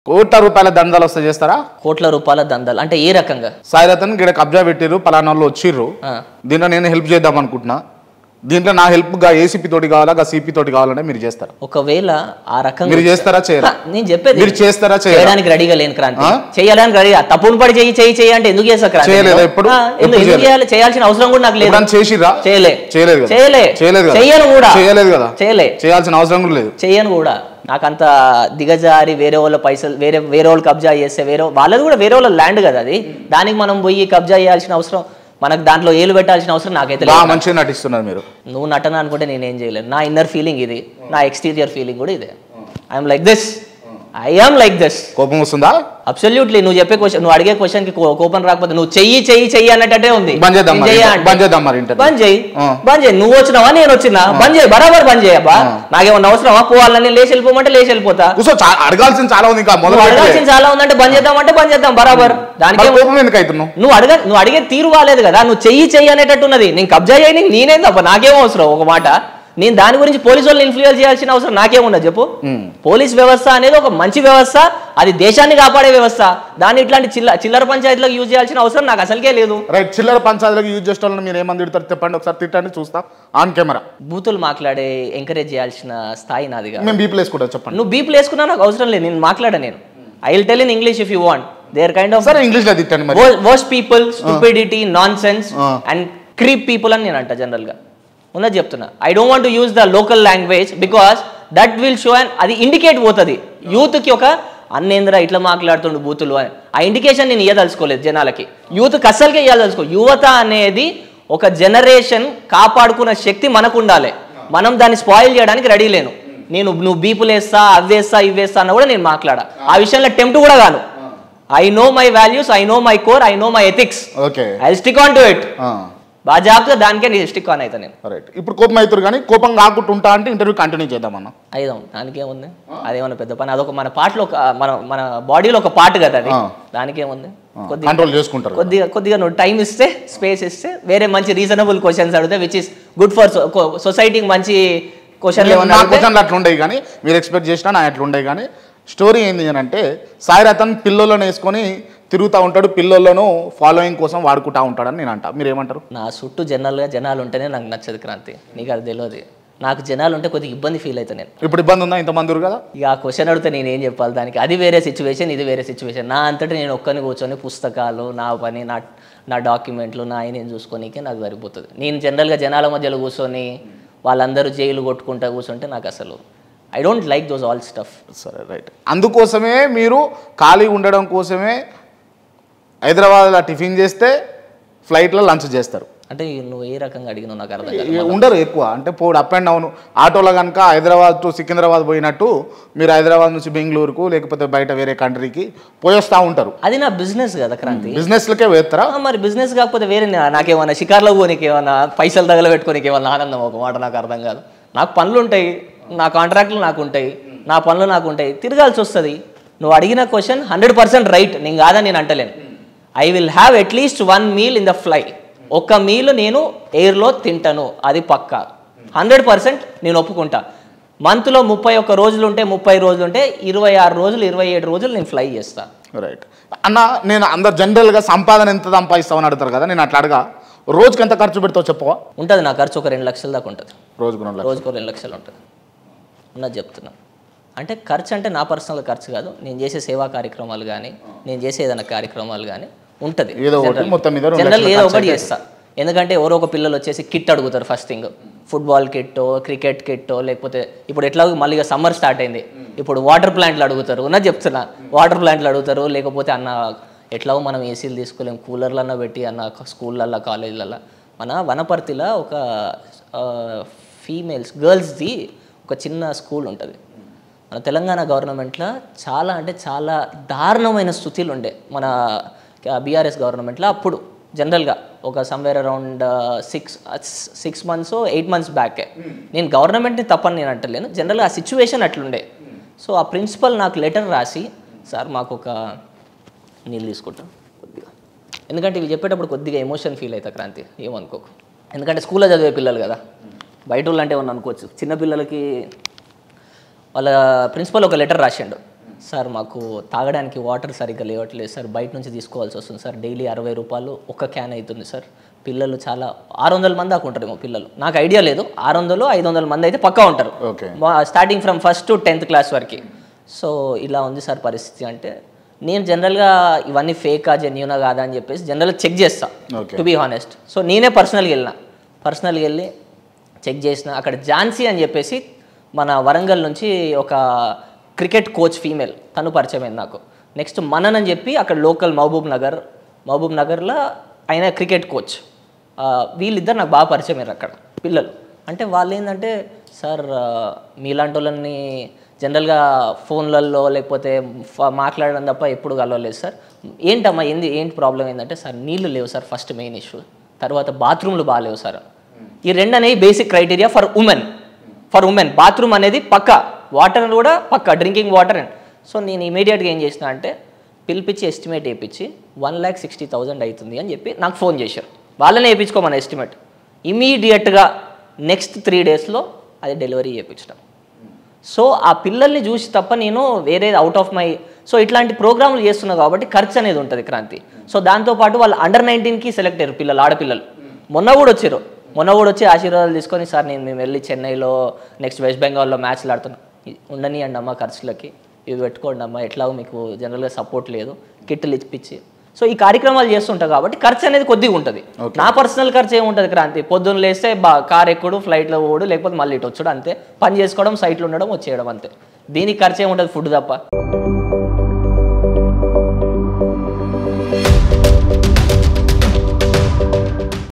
కోట్ల రూపాయల దందాలు వస్తే చేస్తారా? కోట్ల రూపాయల దందాలు అంటే ఏ రకంగా? సాయిరతన్ గిడ కబ్జా పెట్టిర్రు, పలానా వాళ్ళు వచ్చిర్రు, దీంట్లో నేను హెల్ప్ చేద్దాం అనుకుంటున్నా, దీంట్లో నా హెల్ప్ గా ఏసీపీ తోటి కావాలా, గా సిపి తోటి కావాలంటే మీరు చేస్తారా? ఒకవేళ ఆ రకంగా మీరు చేస్తారా చేయరా? నేను చెప్పేది మీరు చేస్తారా చేయడానికి రెడీగా లేని క్రాంతి, చేయడానికి రెడీ. తప్పును పడి చెయ్యి అంటే ఎందుకు చేస్తా క్రాంతి? చేయలేదు ఎప్పుడు? ఎందుకు చేయాల్సిన అవసరం కూడా నాకు లేదు. చేసిరా? చేయలేదు చేయలేదు కూడా, చేయలేదు కదా, చేయాల్సిన అవసరం కూడా లేదు, చేయను కూడా. నాకంత దిగజారి వేరే వాళ్ళ పైసలు వేరే వాళ్ళు కబ్జా చేస్తే వాళ్ళది కూడా వేరే వాళ్ళ ల్యాండ్ కదా అది, దానికి మనం పోయి కబ్జా చేయాల్సిన అవసరం, మనకు దాంట్లో ఏలు పెట్టాల్సిన అవసరం నాకైతే లేదు. మంచిగా నటిస్తున్నారు మీరు. నువ్వు నటన అనుకుంటే నేనేం చేయలేను. నా ఇన్నర్ ఫీలింగ్ ఇది, నా ఎక్స్టీరియర్ ఫీలింగ్ కూడా ఇదే. I'm like this, I am like this. కోపం వస్తుందా? అబ్సల్యూట్లీ. నువ్వు చెప్పే క్వశ్చన్, నువ్వు అడిగే క్వశ్చన్ కి కోపం రాకపోతే నువ్వు చెయ్యి అన్నట్టే ఉంది. బంద్ చేయి. నువ్వు వచ్చినావా నేను వచ్చినా? బంద్ చేయి, బరాబర్ బంద్ చేయబ్బా. నాకేమన్నా అవసరమా? పోవాలని లేచి వెళ్ళిపోమంటే లేచి వెళ్ళిపోతా. అడగాల్సిన చాలా ఉంది, అడగాల్సిన చాలా ఉందంటే బంద్ చేద్దామంటే బంద్ చేద్దాం బరాబర్. దానికి నువ్వు అడిగే తీరు బాలేదు కదా. నువ్వు చెయ్యి అనేటట్టు ఉన్నది. నేను కబ్జా చేయని నేనేం తప్ప నాకేమో అవసరం? ఒక మాట, నేను దాని గురించి పోలీసు వాళ్ళని ఇన్ఫ్లుయెన్స్ చేయాల్సిన అవసరం నాకేమున్నది చెప్పు? పోలీస్ వ్యవస్థ అనేది ఒక మంచి వ్యవస్థ, అది దేశాన్ని కాపాడే వ్యవస్థ. దాన్ని ఇట్లాంటి చిల్లర పంచాయతీలకు యూజ్ చేయాల్సిన అవసరం నాకు అసలుకే లేదు. రైట్. చిల్లర పంచాయతీలకు యూజ్ చేసిన మీరు ఏమని తిడతారు చెప్పండి ఒకసారి, తిట్టండి చూస్తాం ఆన్ కెమెరా. బూతులు మాట్లాడే ఎంకరేజ్ చేయాల్సిన స్థాయి నాది కాదు. మేము బీపులు వేసుకుంటాం చెప్పండి. నువ్వు బీపులు వేసుకున్నా నాకు అవసరం లేదు, నేను మాట్లాడా. నేను I will tell in English if you want. They are kind of English లో తిట్టండి. Worst people, stupidity, nonsense and creep people అని నేను అంట జనరల్ గా ఉన్నది చెప్తున్నా. I don't want to use the local language because that will show and అది indicate పోతుంది యూత్కి, ఒక అన్నేంద్ర ఇట్లా మాట్లాడుతుండు బూతులు అని. ఆ ఇండికేషన్ నేను ఇవ్వదలుచుకోలేదు జనాలకి, యూత్కి అస్సలకే ఇవ్వదలుచుకో. యువత అనేది ఒక జనరేషన్ కాపాడుకున్న శక్తి మనకు ఉండాలి. మనం దాన్ని స్పాయిల్ చేయడానికి రెడీ లేను. నువ్వు బీపులు వేస్తా, అవేస్తా, ఇవేస్తా అన్న కూడా నేను మాట్లాడా. ఆ విషయంలో టెంప్ట్ కూడా కాను. I know my values, I know my core, I know my ethics. I stick on to it. బాజాబ్గా దానికే నేను స్టిక్ ఆన్ అవుతా నేను. ఇప్పుడు కోపం అవుతారు కానీ కోపం కాకుండా ఉంటా అంటే ఇంటర్వ్యూ కంటిన్యూ చేద్దామన్నా. అయిదాం, దానికేముంది? అదేమన్నా పెద్ద పని? అదొక మన పాటలో, మన బాడీలో ఒక పార్ట్ కదా అది. దానికేముంది? కంట్రోల్ చేసుకుంటారు. కొద్దిగా నువ్వు టైం ఇస్తే, స్పేస్ ఇస్తే, వేరే మంచి రీజనబుల్ క్వశ్చన్స్ అడిగితే విచ్ ఇస్ గుడ్ ఫర్ సొసైటీకి మంచి క్వశ్చన్లు అట్లా ఉండేవి కానీ మీరు ఎక్స్పెక్ట్ చేసినా నా అట్లా ఉండేవి. కానీ స్టోరీ ఏంది అని అంటే సాయిరతన్ పిల్లలను వేసుకొని తిరుగుతూ ఉంటాడు, పిల్లలను ఫాలోయింగ్ కోసం వాడుకుంటా ఉంటాడని నేను అంటా. మీరు ఏమంటారు? నా చుట్టూ జనరల్గా జనాలు ఉంటేనే నాకు నచ్చదు క్రాంతి, నీకు అది తెలియదు. నాకు జనాలు ఉంటే కొద్దిగా ఇబ్బంది ఫీల్ అవుతాను నేను. ఇప్పుడు ఇబ్బంది ఉందా ఇంతమంది కదా? ఇక ఆ క్వశ్చన్ అడిగితే నేను ఏం చెప్పాలి దానికి? అది వేరే సిచ్యువేషన్, ఇది వేరే సిచ్యువేషన్. నా అంతటా నేను ఒక్కరిని కూర్చొని పుస్తకాలు, నా పని, నా డాక్యుమెంట్లు, నా ఆయన చూసుకోనికే నాకు సరిపోతుంది. నేను జనరల్గా జనాల మధ్యలో కూర్చొని వాళ్ళందరూ జైలు కొట్టుకుంటా కూర్చుంటే నాకు అసలు I don't like those all stuff. సరే, రైట్. అందుకోసమే మీరు ఖాళీ ఉండడం కోసమే హైదరాబాద్లో టిఫిన్ చేస్తే ఫ్లైట్లో లంచ్ చేస్తారు. అంటే నువ్వు ఏ రకంగా అడిగినావు నాకు అర్థం కాదు. ఉండరు ఎక్కువ అంటే పోడు అప్ అండ్ డౌన్ ఆటోలో కనుక హైదరాబాద్ టు సికింద్రాబాద్ పోయినట్టు మీరు హైదరాబాద్ నుంచి బెంగళూరుకు లేకపోతే బయట వేరే కంట్రీకి పోయేస్తూ ఉంటారు. అది నా బిజినెస్ కదా క్రాంతి. బిజినెస్లకే వేస్తారా? మరి బిజినెస్ కాకపోతే వేరే నాకేమన్నా షికార్లో పోనీకి ఏమన్నా పైసలు తగలబెట్టుకోనికి ఏమన్నా ఆనందం? ఒక మాట నాకు అర్థం కాదు. నాకు పనులు ఉంటాయి, నా కాంట్రాక్ట్లు నాకు ఉంటాయి, నా పనులు నాకు ఉంటాయి, తిరగాల్సి వస్తుంది. నువ్వు అడిగిన క్వశ్చన్ 100% రైట్, నేను కాదని నేను అంటలేను. I will have at least 1 meal in the fly. ఒక మీల్ నేను ఎయిర్లో తింటాను, అది పక్కా 100% నేను ఒప్పుకుంటా. మంత్లో 31 రోజులు ఉంటే 30 రోజులు ఉంటే 26 రోజులు 27 రోజులు నేను ఫ్లై చేస్తాను. రైట్ అన్న. నేను అందరు జనరల్గా సంపాదన ఎంత సంపాదిస్తామని అడుగుతారు కదా, నేను అట్లా అడగా. రోజుకి ఎంత ఖర్చు పెడతావు చెప్పవా? ఉంటుంది నా ఖర్చు ఒక 2 లక్షల దాకా ఉంటుంది. రోజుకు 2 లక్షలు ఉంటుంది ఉన్నది చెప్తున్నా. అంటే ఖర్చు అంటే నా పర్సనల్ ఖర్చు కాదు, నేను చేసే సేవా కార్యక్రమాలు కానీ, నేను చేసే ఏదైనా కార్యక్రమాలు కానీ ఉంటుంది. జనరల్ ఏదో ఒకటి చేస్తా. ఎందుకంటే ఎవరో ఒక పిల్లలు వచ్చేసి కిట్ అడుగుతారు. ఫస్ట్ థింగ్ ఫుట్బాల్ కిట్టో, క్రికెట్ కిట్టో, లేకపోతే ఇప్పుడు ఎట్లా మళ్ళీ సమ్మర్ స్టార్ట్ అయింది, ఇప్పుడు వాటర్ ప్లాంట్లు అడుగుతారు. ఉన్నది చెప్తున్నా, వాటర్ ప్లాంట్లు అడుగుతారు. లేకపోతే అన్న ఎట్లాగో మనం ఏసీలు తీసుకోలేము, కూలర్లన్నా పెట్టి అన్న స్కూళ్ళల్లో, కాలేజీలలో. మన వనపర్తిలో ఒక గర్ల్స్ది ఒక చిన్న స్కూల్ ఉంటుంది. మన తెలంగాణ గవర్నమెంట్లో చాలా అంటే చాలా దారుణమైన స్థితిలు ఉండే మన బీఆర్ఎస్ గవర్నమెంట్లో. అప్పుడు జనరల్గా ఒక సమ్వేర్ అరౌండ్ 6 months 8 months బ్యాకే. నేను గవర్నమెంట్ని తప్పని నేను అంటలేను, జనరల్గా ఆ సిచ్యువేషన్ అట్లుండే. సో ఆ ప్రిన్సిపల్ నాకు లెటర్ రాసి, సార్ మాకు ఒక నీళ్ళు తీసుకుంటాం కొద్దిగా, ఎందుకంటే ఇవి చెప్పేటప్పుడు కొద్దిగా ఎమోషన్ ఫీల్ అవుతా క్రాంతి, ఏమనుకోకు. ఎందుకంటే స్కూల్లో చదివే పిల్లలు కదా, బయట వాళ్ళు అంటే ఏమన్నా అనుకోవచ్చు. చిన్నపిల్లలకి వాళ్ళ ప్రిన్సిపల్ ఒక లెటర్ రాసిండు, సార్ మాకు తాగడానికి వాటర్ సరిగ్గా లేవట్లేదు సార్, బయట నుంచి తీసుకోవాల్సి వస్తుంది సార్, డైలీ 60 రూపాయలు ఒక క్యాన్ అవుతుంది సార్, పిల్లలు చాలా 600 మంది దాకా ఉంటారేమో పిల్లలు, నాకు ఐడియా లేదు, 600-500 మంది అయితే పక్కా ఉంటారు starting from 1st to 10th class వరకు. సో ఇలా ఉంది సార్ పరిస్థితి అంటే నేను జనరల్గా ఇవన్నీ ఫేకా జెన్యూనా కాదా అని చెప్పేసి జనరల్గా చెక్ చేస్తా టు బీ హానెస్ట్. సో నేనే పర్సనల్గా వెళ్ళి చెక్ చేసిన. అక్కడ ఝాన్సీ అని చెప్పేసి మన వరంగల్ నుంచి ఒక క్రికెట్ కోచ్ ఫీమేల్, తను పరిచయం అయింది నాకు. నెక్స్ట్ మనన్ అని చెప్పి అక్కడ లోకల్ మహబూబ్ నగర్లో ఆయన క్రికెట్ కోచ్. వీళ్ళిద్దరు నాకు బాగా పరిచయం అయ్యారు అక్కడ పిల్లలు. అంటే వాళ్ళు ఏంటంటే సార్ మీలాంటి వాళ్ళని జనరల్గా ఫోన్లలో లేకపోతే మాట్లాడడం తప్ప ఎప్పుడు కలవలేదు సార్, ఏంటమ్మా ఏంటి ప్రాబ్లం ఏంటంటే సార్ నీళ్ళు లేవు సార్ ఫస్ట్ మెయిన్ ఇష్యూ, తర్వాత బాత్రూమ్లు బాగాలేవు సార్. ఈ రెండు అనేవి basic criteria for women. Bathroom అనేది పక్కా, వాటర్ కూడా పక్కా, డ్రింకింగ్ వాటర్. సో నేను ఇమీడియట్గా ఏం చేసిన అంటే పిలిపించి ఎస్టిమేట్ వేయించి 1,60,000 అవుతుంది అని చెప్పి నాకు ఫోన్ చేశారు. వాళ్ళనే వేయించుకోమని ఎస్టిమేట్. ఇమీడియట్గా నెక్స్ట్ 3 డేస్లో అది డెలివరీ చేయించడం. సో ఆ పిల్లల్ని చూసి తప్ప నేను వేరే అవుట్ ఆఫ్ మై, సో ఇట్లాంటి ప్రోగ్రాములు చేస్తున్నా కాబట్టి ఖర్చు అనేది ఉంటుంది క్రాంతి. సో దాంతోపాటు వాళ్ళు అండర్ 19కి సెలెక్ట్ అయ్యారు పిల్లలు, ఆడపిల్లలు. మొన్న కూడా వచ్చి ఆశీర్వాదాలు తీసుకొని సార్ మేము వెళ్ళి చెన్నైలో నెక్స్ట్ వెస్ట్ బెంగాల్లో మ్యాచ్లు ఆడుతున్నాం, ఉండనియండి అమ్మ ఖర్చులకి, ఇవి పెట్టుకోండి అమ్మ, ఎట్లాగో మీకు జనరల్గా సపోర్ట్ లేదు, కిట్లు ఇప్పించి. సో ఈ కార్యక్రమాలు చేస్తుంటాం కాబట్టి ఖర్చు అనేది కొద్దిగా ఉంటుంది. నా పర్సనల్ ఖర్చు ఏముంటుంది క్రాంతి, పొద్దున్న లేస్తే కార్ ఎక్కుడు, ఫ్లైట్లో పోడు, లేకపోతే మళ్ళీ ఇటు వచ్చాడు, అంతే. పని చేసుకోవడం, సైట్లో ఉండడం, వచ్చేయడం, అంతే. దీనికి ఖర్చు ఏముంటుంది, ఫుడ్ తప్ప.